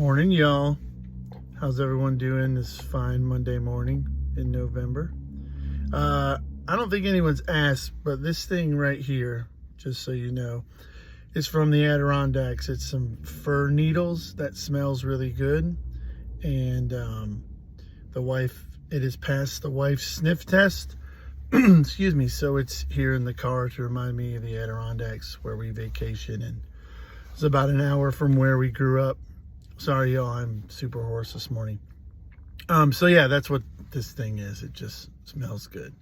Morning, y'all. How's everyone doing this fine Monday morning in November? I don't think anyone's asked, but this thing right here, just so you know, is from the Adirondacks. It's some fir needles that smells really good, and it has passed the wife's sniff test. Excuse me. So it's here in the car to remind me of the Adirondacks where we vacation, and it's about an hour from where we grew up. Sorry, y'all, I'm super hoarse this morning. So yeah, that's what this thing is. It just smells good.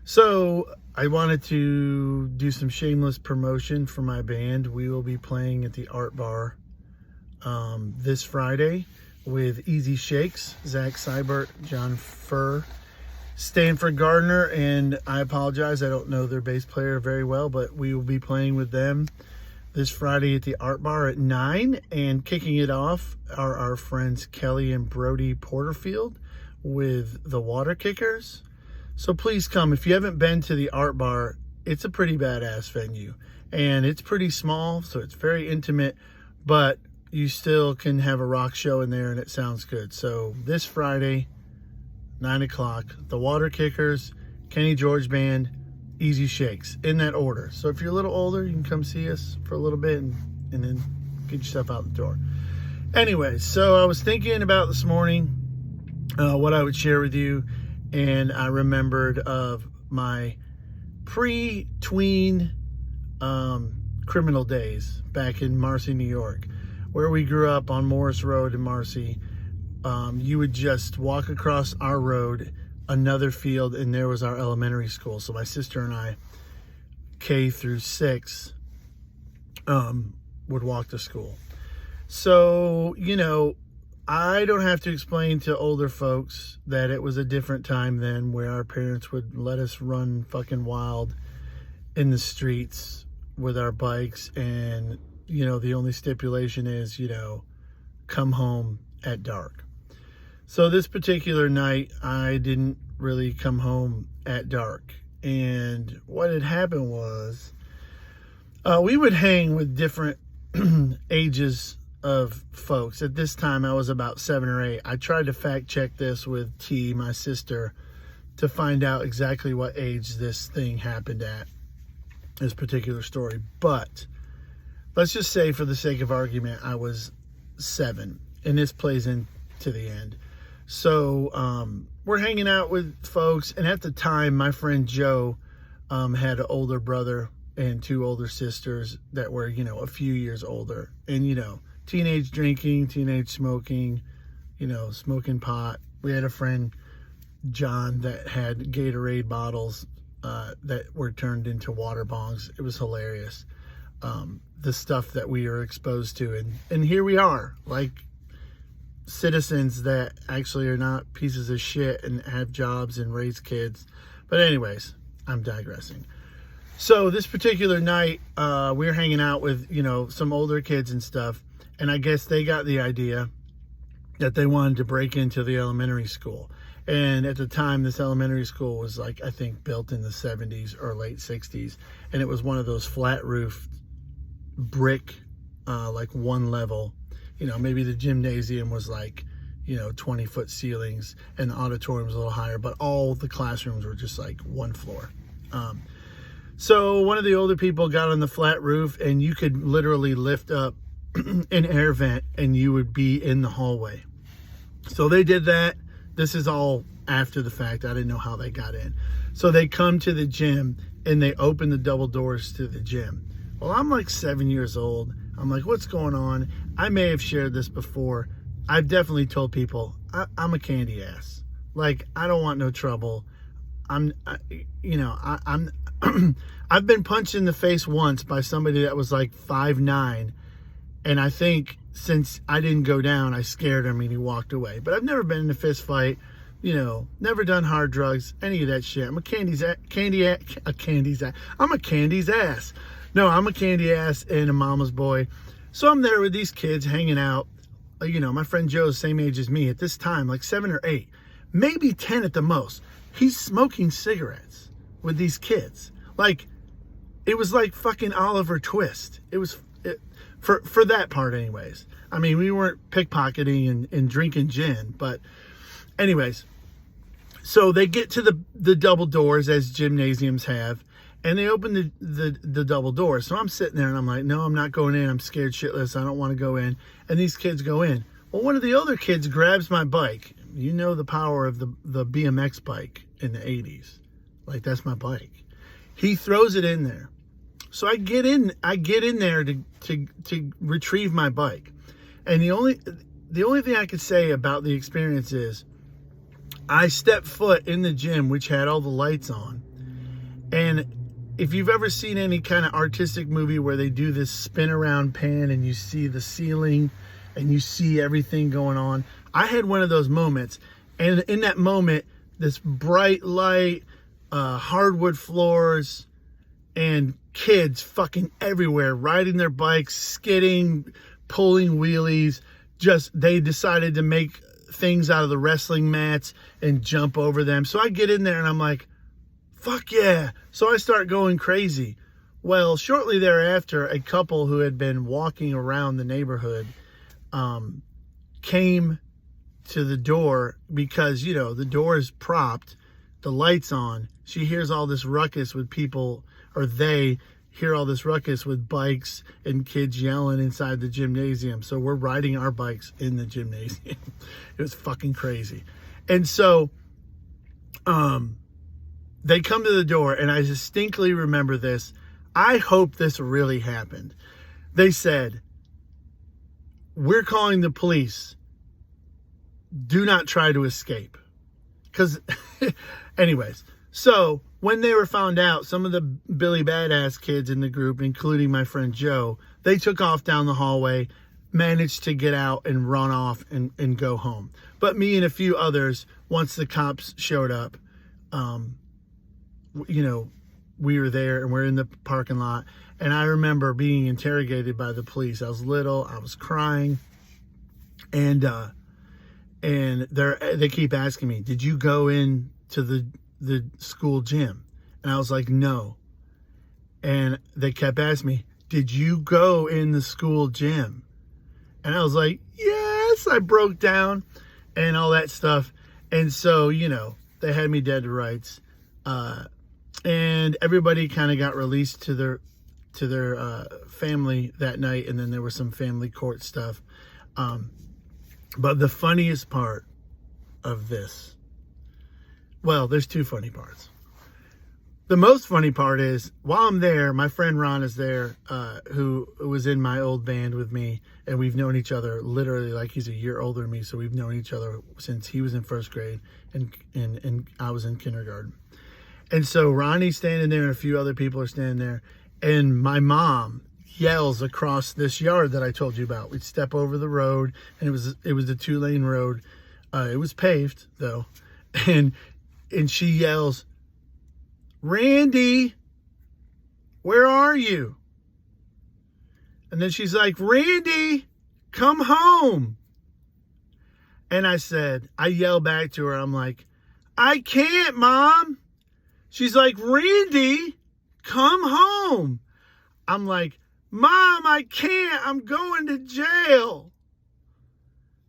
So I wanted to do some shameless promotion for my band. We will be playing at the Art Bar this Friday with Easy Shakes, Zach Seibert, John Furr, Stanford Gardner, and I apologize, I don't know their bass player very well, but we will be playing with them this Friday at the Art Bar at 9, and kicking it off are our friends Kelly and Brody Porterfield with the Water Kickers. So please come. If you haven't been to the Art Bar, it's a pretty badass venue, and it's pretty small, so it's very intimate, but you still can have a rock show in there and it sounds good. So this Friday, 9 o'clock, the Water Kickers, Kenny George Band, Easy Shakes, in that order. So if you're a little older, you can come see us for a little bit and then get yourself out the door. Anyway, so I was thinking about this morning what I would share with you, and I remembered of my pre-tween criminal days back in Marcy, New York, where we grew up on Morris Road in Marcy. You would just walk across our road, another field, and there was our elementary school. So my sister and I, K through 6, would walk to school. So, you know, I don't have to explain to older folks that it was a different time then, where our parents would let us run fucking wild in the streets with our bikes, and, you know, the only stipulation is, you know, come home at dark. So this particular night, I didn't really come home at dark. And what had happened was, we would hang with different ages of folks. At this time, I was about 7 or 8. I tried to fact check this with T, my sister, to find out exactly what age this thing happened at, this particular story. But let's just say, for the sake of argument, I was 7. And this plays into the end. So we're hanging out with folks, and at the time, my friend Joe had an older brother and 2 older sisters that were, you know, a few years older. And, you know, teenage drinking, teenage smoking, you know, smoking pot. We had a friend, John, that had Gatorade bottles that were turned into water bongs. It was hilarious, the stuff that we were exposed to. And here we are, like, citizens that actually are not pieces of shit and have jobs and raise kids. But anyways, I'm digressing. So this particular night, we were hanging out with, you know, some older kids and stuff, and I guess they got the idea that they wanted to break into the elementary school. And at the time, this elementary school was, like, I think built in the 70s or late 60s, and it was one of those flat roofed brick, like one level. You know, maybe the gymnasium was like, you know, 20-foot ceilings, and the auditorium was a little higher, but all the classrooms were just like one floor. So one of the older people got on the flat roof, and you could literally lift up an air vent and you would be in the hallway. So they did that. This is all after the fact. I didn't know how they got in. So they come to the gym and they open the double doors to the gym. Well, I'm like 7 years old. I'm like, what's going on? I may have shared this before. I've definitely told people I'm a candy ass. Like, I don't want no trouble. I'm I've been punched in the face once by somebody that was like 5'9", and I think since I didn't go down, I scared him and he walked away. But I've never been in a fist fight, you know, never done hard drugs, any of that shit. I'm a candy's ass. I'm a candy's ass. No, I'm a candy ass and a mama's boy. So I'm there with these kids hanging out. You know, my friend Joe's the same age as me at this time, like 7 or 8, maybe 10 at the most. He's smoking cigarettes with these kids. Like, it was like fucking Oliver Twist. For that part anyways. I mean, we weren't pickpocketing and drinking gin, but anyways. So they get to the double doors, as gymnasiums have, and they open the double doors. So I'm sitting there and I'm like, no, I'm not going in. I'm scared shitless. I don't want to go in. And these kids go in. Well, one of the older kids grabs my bike. You know the power of the BMX bike in the 80s. Like, that's my bike. He throws it in there. So I get in there to retrieve my bike. And the only thing I could say about the experience is I stepped foot in the gym, which had all the lights on. And if you've ever seen any kind of artistic movie where they do this spin around pan and you see the ceiling and you see everything going on, I had one of those moments. And in that moment, this bright light, hardwood floors, and kids fucking everywhere, riding their bikes, skidding, pulling wheelies. They decided to make things out of the wrestling mats and jump over them. So I get in there and I'm like, fuck yeah. So I start going crazy. Well, shortly thereafter, a couple who had been walking around the neighborhood came to the door because, you know, the door is propped, the light's on. She hears all this ruckus with people, or they hear all this ruckus with bikes and kids yelling inside the gymnasium. So we're riding our bikes in the gymnasium. It was fucking crazy. And so they come to the door, and I distinctly remember this. I hope this really happened. They said, "We're calling the police. Do not try to escape." Because, anyways, so when they were found out, some of the Billy Badass kids in the group, including my friend Joe, they took off down the hallway, managed to get out and run off and go home. But me and a few others, once the cops showed up, you know, we were there and we're in the parking lot. And I remember being interrogated by the police. I was little, I was crying, and they keep asking me, "Did you go in to the school gym?" And I was like, "No." And they kept asking me, "Did you go in the school gym?" And I was like, "Yes." I broke down and all that stuff. And so, you know, they had me dead to rights. And everybody kind of got released to their family that night. And then there was some family court stuff. But the funniest part of this, well, there's two funny parts. The most funny part is, while I'm there, my friend Ron is there, who was in my old band with me, and we've known each other literally, like, he's a year older than me, so we've known each other since he was in first grade and I was in kindergarten. And so Ronnie's standing there and a few other people are standing there, and my mom yells across this yard that I told you about. We'd step over the road, and it was a 2-lane road. It was paved though, and she yells, "Randy, where are you?" And then she's like, "Randy, come home." And I yell back to her. I'm like, "I can't, Mom." She's like, "Randy, come home." I'm like, "Mom, I can't. I'm going to jail."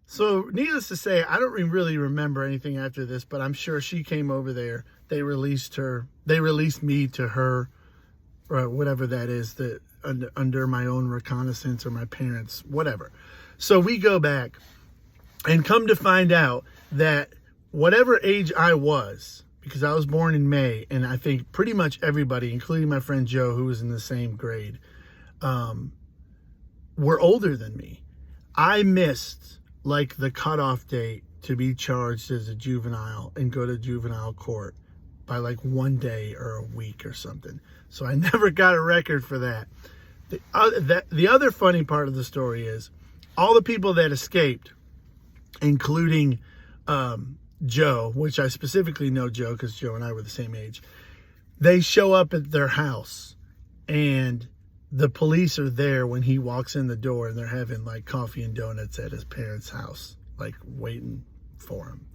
So needless to say, I don't really remember anything after this, but I'm sure she came over there. They released her. They released me to her, or whatever that is, that under my own reconnaissance, or my parents, whatever. So we go back and come to find out that whatever age I was, because I was born in May, and I think pretty much everybody, including my friend Joe, who was in the same grade, were older than me. I missed like the cutoff date to be charged as a juvenile and go to juvenile court by like 1 day or a week or something. So I never got a record for that. The other funny part of the story is all the people that escaped, including Joe, which I specifically know Joe because Joe and I were the same age, they show up at their house, and the police are there when he walks in the door, and they're having like coffee and donuts at his parents' house, like waiting for him.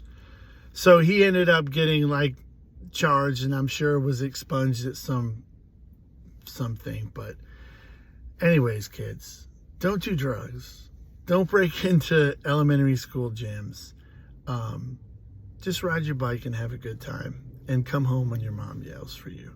So he ended up getting like charged, and I'm sure was expunged at something. But anyways, kids, Don't do drugs. Don't break into elementary school gyms. Just ride your bike and have a good time. And come home when your mom yells for you.